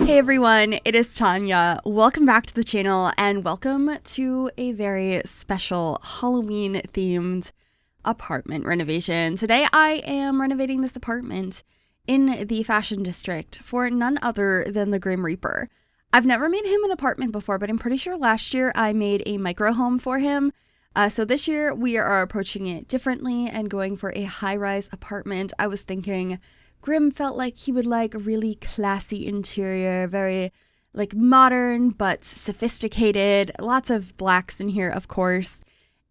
Hey everyone, it is Tanya. Welcome back to the channel and welcome to a very special Halloween themed apartment renovation. Today I am renovating this apartment in the fashion district for none other than the Grim Reaper. I've never made him an apartment before, but I'm pretty sure last year I made a micro home for him. So this year we are approaching it differently and going for a high-rise apartment. I was thinking Grim felt like he would like a really classy interior, very like modern but sophisticated. Lots of blacks in here, of course,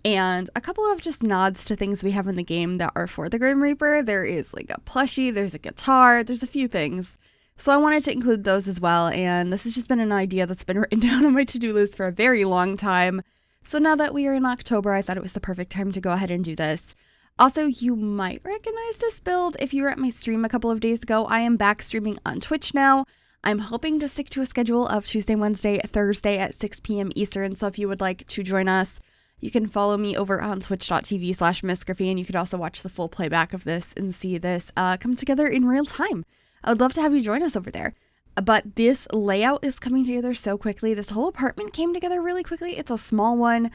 and a couple of just nods to things we have in the game that are for the Grim Reaper. There is like a plushie, there's a guitar, there's a few things. So I wanted to include those as well, and this has just been an idea that's been written down on my to-do list for a very long time. So now that we are in October, I thought it was the perfect time to go ahead and do this. Also, you might recognize this build if you were at my stream a couple of days ago. I am back streaming on Twitch now. I'm hoping to stick to a schedule of Tuesday, Wednesday, Thursday at 6 p.m. Eastern. So if you would like to join us, you can follow me over on twitch.tv/Gryphi, and you could also watch the full playback of this and see this come together in real time. I would love to have you join us over there. But this layout is coming together so quickly. This whole apartment came together really quickly. It's a small one.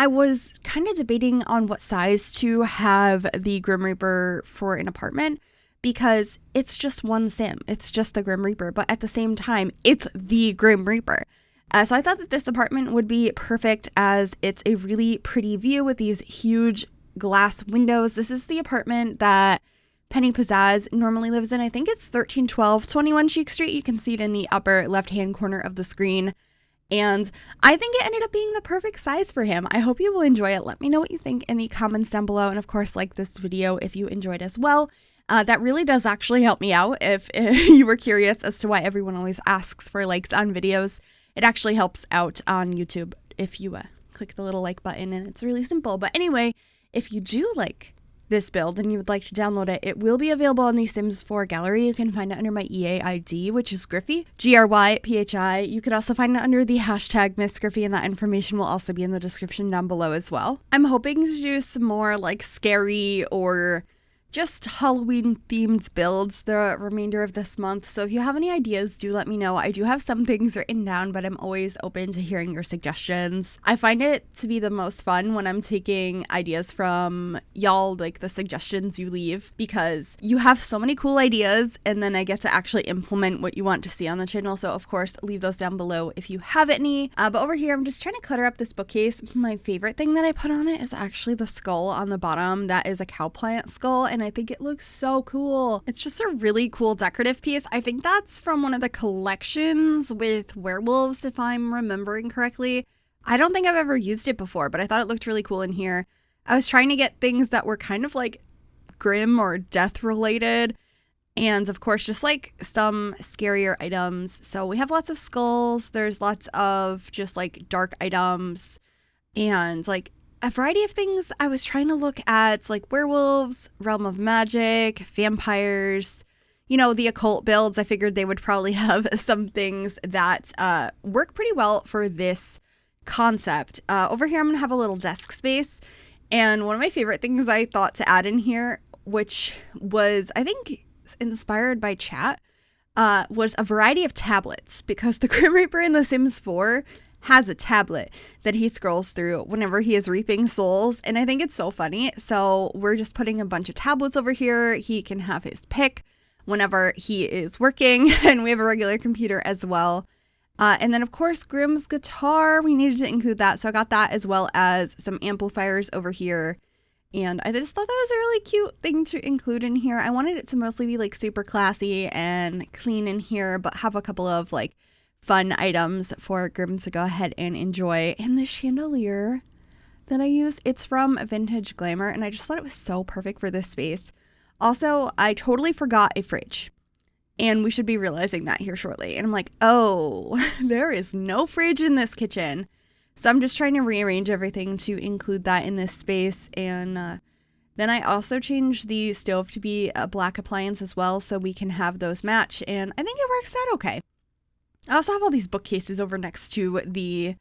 I was kind of debating on what size to have the Grim Reaper for an apartment because it's just one sim. It's just the Grim Reaper, but at the same time, it's the Grim Reaper. So I thought that this apartment would be perfect as it's a really pretty view with these huge glass windows. This is the apartment that Penny Pizzazz normally lives in. I think it's 1312 21 Chic Street. You can see it in the upper left-hand corner of the screen. And I think it ended up being the perfect size for him. I hope you will enjoy it. Let me know what you think in the comments down below. And of course, like this video if you enjoyed as well. That really does actually help me out. If you were curious as to why everyone always asks for likes on videos, it actually helps out on YouTube if you click the little like button, and it's really simple. But anyway, if you do like this build and you would like to download it, it will be available on the Sims 4 gallery. You can find it under my EA ID, which is Gryphi, Gryphi. You could also find it under the hashtag MissGryphi, and that information will also be in the description down below as well. I'm hoping to do some more like scary or just Halloween themed builds the remainder of this month. So if you have any ideas, do let me know. I do have some things written down, but I'm always open to hearing your suggestions. I find it to be the most fun when I'm taking ideas from y'all, like the suggestions you leave, because you have so many cool ideas and then I get to actually implement what you want to see on the channel. So of course, leave those down below if you have any. But over here, I'm just trying to clutter up this bookcase. My favorite thing that I put on it is actually the skull on the bottom. That is a cowplant skull, and I think it looks so cool. It's just a really cool decorative piece. I think that's from one of the collections with werewolves, if I'm remembering correctly. I don't think I've ever used it before, but I thought it looked really cool in here. I was trying to get things that were kind of like grim or death related, and of course just like some scarier items. So we have lots of skulls, there's lots of just like dark items and like a variety of things. I was trying to look at like werewolves, realm of magic, vampires, you know, the occult builds. I figured they would probably have some things that work pretty well for this concept. Over here, I'm going to have a little desk space. And one of my favorite things I thought to add in here, which was, I think, inspired by chat, was a variety of tablets, because the Grim Reaper in The Sims 4 has a tablet that he scrolls through whenever he is reaping souls, and I think it's so funny. So we're just putting a bunch of tablets over here. He can have his pick whenever he is working, and we have a regular computer as well. And then of course Grim's guitar, we needed to include that, so I got that as well as some amplifiers over here. And I just thought that was a really cute thing to include in here. I wanted it to mostly be like super classy and clean in here, but have a couple of like fun items for Grim to go ahead and enjoy. And the chandelier that I use, it's from Vintage Glamour, and I just thought it was so perfect for this space. Also, I totally forgot a fridge, and we should be realizing that here shortly. And I'm like, oh, there is no fridge in this kitchen. So I'm just trying to rearrange everything to include that in this space. And then I also changed the stove to be a black appliance as well, so we can have those match, and I think it works out okay. I also have all these bookcases over next to the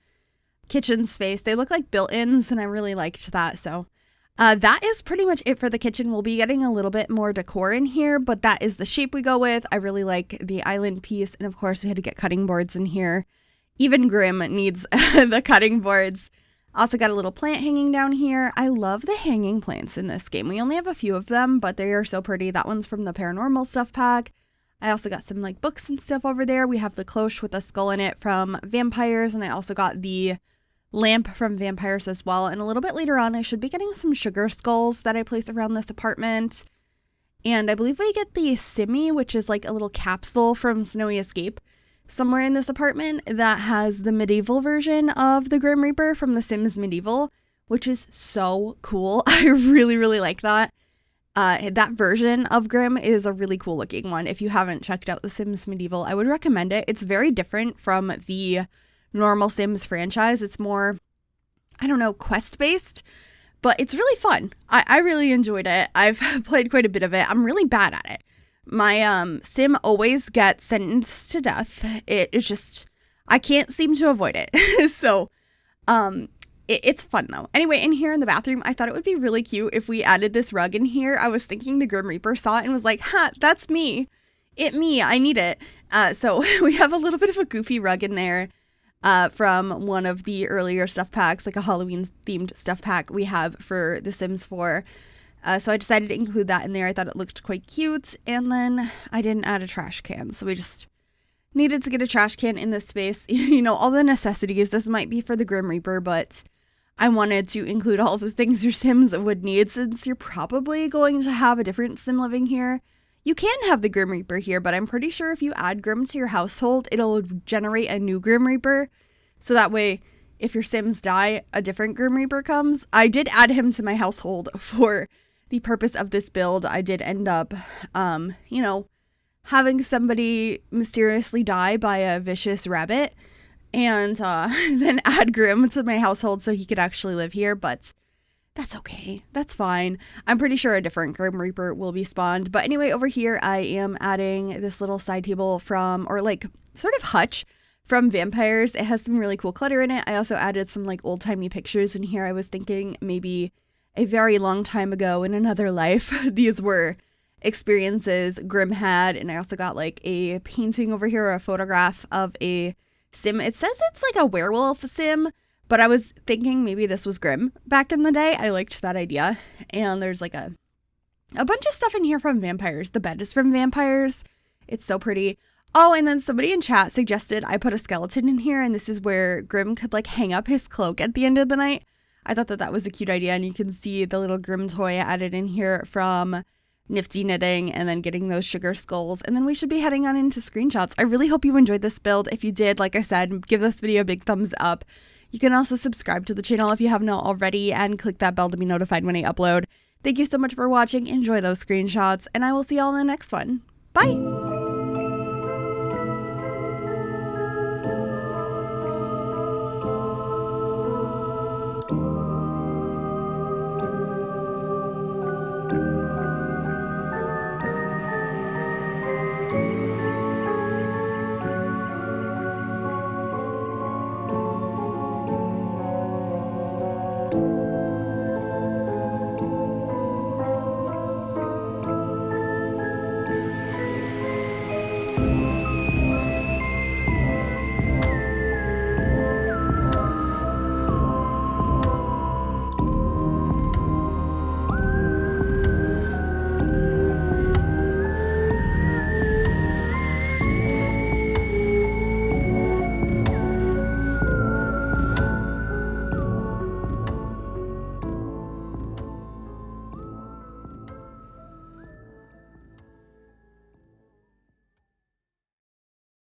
kitchen space. They look like built-ins, and I really liked that. So That is pretty much it for the kitchen. We'll be getting a little bit more decor in here, but that is the shape we go with. I really like the island piece, and of course we had to get cutting boards in here. Even Grim needs the cutting boards. Also got a little plant hanging down here. I love the hanging plants in this game. We only have a few of them, but they are so pretty. That one's from the paranormal stuff pack. I also got some like books and stuff over there. We have the cloche with a skull in it from Vampires, and I also got the lamp from Vampires as well. And a little bit later on, I should be getting some sugar skulls that I place around this apartment. And I believe we get the Simmy, which is like a little capsule from Snowy Escape, somewhere in this apartment that has the medieval version of the Grim Reaper from The Sims Medieval, which is so cool. I really, really like that. That version of Grim is a really cool looking one. If you haven't checked out The Sims Medieval, I would recommend it. It's very different from the normal Sims franchise. It's more, I don't know, quest-based, but it's really fun. I really enjoyed it. I've played quite a bit of it. I'm really bad at it. My sim always gets sentenced to death. It's just, I can't seem to avoid it. So, it's fun though. Anyway, in here in the bathroom, I thought it would be really cute if we added this rug in here. I was thinking the Grim Reaper saw it and was like, ha, that's me. I need it. So we have a little bit of a goofy rug in there. From one of the earlier stuff packs, like a Halloween themed stuff pack we have for The Sims 4. So I decided to include that in there. I thought it looked quite cute. And then I didn't add a trash can. So we just needed to get a trash can in this space. You know, all the necessities. This might be for the Grim Reaper, but I wanted to include all of the things your Sims would need since you're probably going to have a different Sim living here. You can have the Grim Reaper here, but I'm pretty sure if you add Grim to your household, it'll generate a new Grim Reaper. So that way, if your Sims die, a different Grim Reaper comes. I did add him to my household for the purpose of this build. I did end up, you know, having somebody mysteriously die by a vicious rabbit and then add Grim to my household so he could actually live here, but that's okay. That's fine. I'm pretty sure a different Grim Reaper will be spawned. But anyway, over here, I am adding this little side table from, or like sort of hutch from Vampires. It has some really cool clutter in it. I also added some like old-timey pictures in here. I was thinking maybe a very long time ago in another life, these were experiences Grim had. And I also got like a painting over here, or a photograph of a Sim. It says it's like a werewolf Sim, but I was thinking maybe this was Grim back in the day. I liked that idea. And there's like a bunch of stuff in here from Vampires. The bed is from Vampires. It's so pretty. Oh, and then somebody in chat suggested I put a skeleton in here, and this is where Grim could like hang up his cloak at the end of the night. I thought that was a cute idea, and you can see the little Grim toy added in here from Nifty Knitting, and then getting those sugar skulls. And then we should be heading on into screenshots. I really hope you enjoyed this build. If you did, like I said, give this video a big thumbs up. You can also subscribe to the channel if you have not already, and click that bell to be notified when I upload. Thank you so much for watching. Enjoy those screenshots, and I will see y'all in the next one. Bye!